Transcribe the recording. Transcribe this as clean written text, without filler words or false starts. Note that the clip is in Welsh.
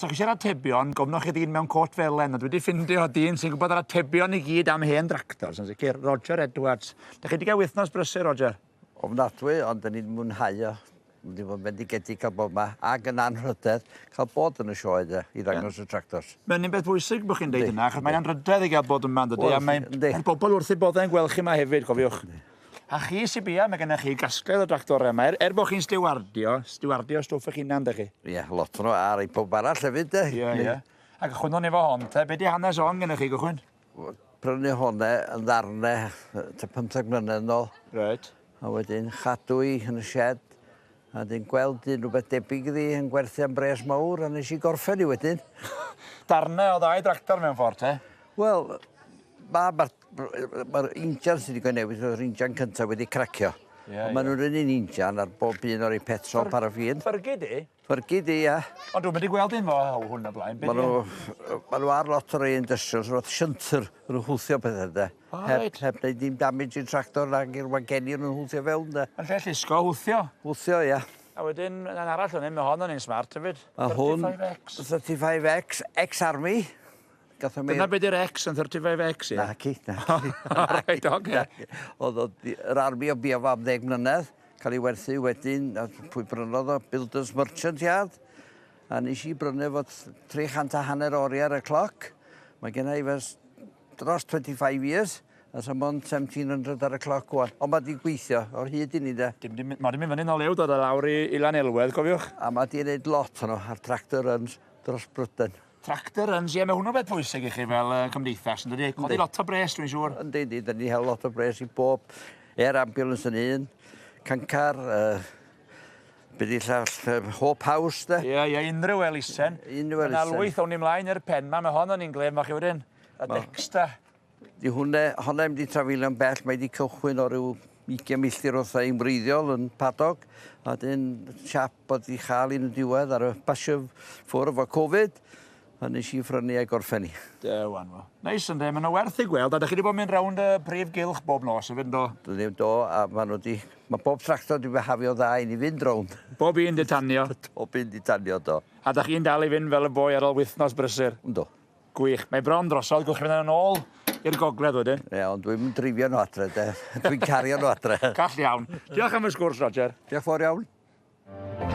So chi eisiau'r atebion, gofnwch chi ddyn mewn cot felen, a dwi wedi ffindio dyn sy'n gwybod yr atebion i gyd am hen tractors, yn sicr, Roger Edwards. Da chi wedi cael wythnos brysur, Roger? Ofnadwy, ond da ni'n mwynhau o. Wedi bod bendigedig cael bod yma, ac yn anrhydedd, cael bod yn y sioe de, i ddangos y tractors. Mae'n un beth bwysig bod chi'n deud yna, achos mae'n anrhydedd i gael bod yma, dydy, a mae'n bobl wrth i boddau'n gweld chi yma hefyd, cofiwch. A chi sy'n bia, mae gennych chi gasglaeth o tractorau yma. Bod chi'n stiwardio stwff eich hunan, da chi? Ie, lot nhw ar ei pob arall hefyd, de. Ie. Ac chwnnwn efo hon, te. Be di hanes o'n gennych chi, gychwyn? Prynu hwnna yn ddarnau, te 15 mlynedd nôl. Reit. A wedyn chadwy yn y shed. A wedyn gweld un rhywbeth debyg iddi yn gwerthu am bres mawr, a nes i gorffen i wedyn. Darnau o ddau tractor mewn ffordd, te? Wel, mae'r injan sydd wedi newid, yr injan cyntaf wedi cracio. Maen nhw'n un injan ar bob un o'r petrol paraffin. Ffyrgu di? Ffyrgu di, ia. Ond dwi'n mynd i gweld un fo hwn o blaen. Maen nhw ar lot o'r industrials, roedd shunter yn hwthio pethau, de. Heb wneud dim damage i'r tractor ac i'r wagenir yn hwthio fewn, de. Yn lle llusgo, hwthio? Hwthio, ia. A wedyn, yn arall hynny, mae hon yn un smart hefyd. A hwn, 35X, ex-army. Dyna beth yw'r X yn 35X, ie? Na ci, na. Reit, oce. Oedd yr armi o biaf am 10 mlynedd, cael ei werthu wedyn, pwy brynodd o, Builders Merchant Yard. A nes i brynu fod 350 oriau ar y cloc. Mae gen i fes dros 25 years, a sa mon 1700 ar y cloc wan. Ond mae di gweithio o'r hyd i ni, de. Mae di mynd fyny nôl dod o lawr i Lanelwedd, cofiwch. A mae di wneud lot o'n ar tractor runs dros Bryden. Tractor runs, ie, mae hwnnw beth pwysig i chi fel cymdeithas, yn dydi? Codi lot o bres, dwi'n siŵr. Yndi, da ni hel lot o bres i bob air ambulance yn un, cancar, beth i llall, Hope House, de. Ie, unrhyw elusen. Unrhyw elusen. Yna lwyth o'n i mlaen i'r pen ma, mae hon yn un glem, mae chi wedyn. A Dexter. Honna ddim wedi trafeilio'n bell, mae wedi cychwyn o ryw 20 milltir wrth ein wreiddiol yn padog. A dyn siap bod i chael un yn diwedd ar y basio ffwrdd efo Covid. A nes i ffrynu a'i gorffenni. De, wan fo. Neis ynddo, maen nhw werth i gweld. A da chi wedi bod mynd rownd y brif gylch bob nos, efo, do? Dwi'n do, a mae bob tractor wedi behafio dda i ni fynd rownd. Bob un di tanio? Bob un di tanio, do. A da chi'n dal i fynd fel y boi ar ôl wythnos brysur? Do. Gwych. Mae bron drosodd, gwch chi fynd yn ôl i'r gogledd wedyn. Ie, ond dwi'n drifio nhw adre, de. Dwi'n cario nhw adre. Call iawn. Diolch am y sgwrs, Roger. Diolch fawr iawn.